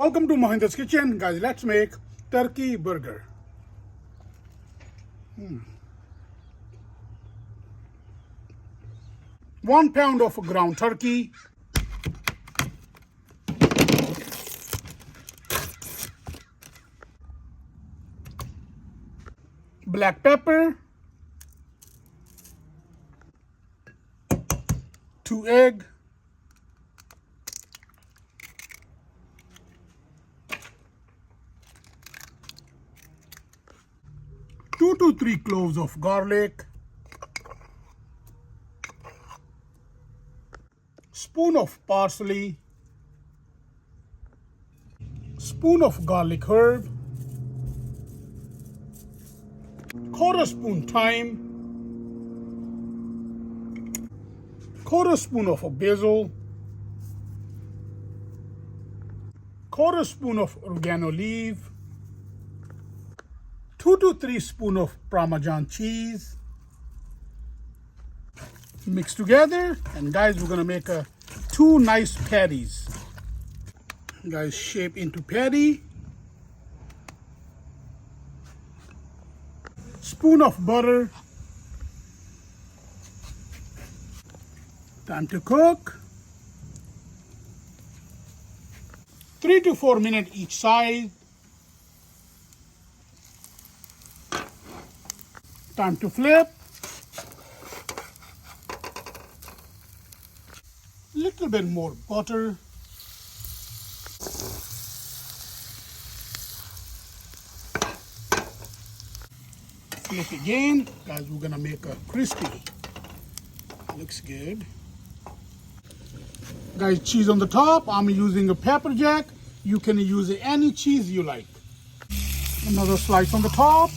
Welcome to Mohinder's Kitchen. Guys, let's make turkey burger. 1 pound of ground turkey, black pepper, 2 eggs, two to 3 cloves of garlic, spoon of parsley, spoon of garlic herb, quarter spoon thyme, quarter spoon of basil, quarter spoon of oregano leaf, 2 to 3 spoon of Parmesan cheese. Mix together, and guys, we're gonna make 2 nice patties. Guys, shape into patty. Spoon of butter. Time to cook. 3 to 4 minutes each side. Time to flip. Little bit more butter. Flip again. Guys, we're gonna make a crispy. Looks good. Guys, cheese on the top. I'm using a pepper jack. You can use any cheese you like. Another slice on the top.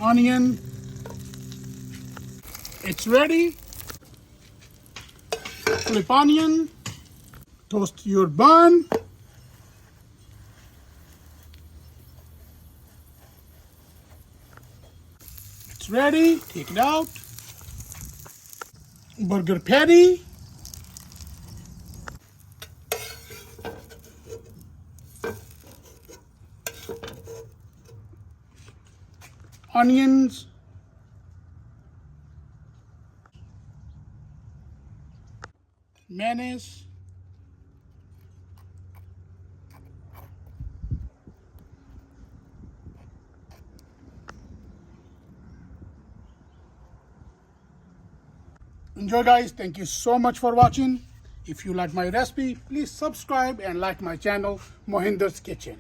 Onion. It's ready. Flip onion. Toast your bun. It's ready. Take it out. Burger patty. Onions, mayonnaise, enjoy guys. Thank you so much for watching. If you like my recipe, please subscribe and like my channel, Mohinder's Kitchen.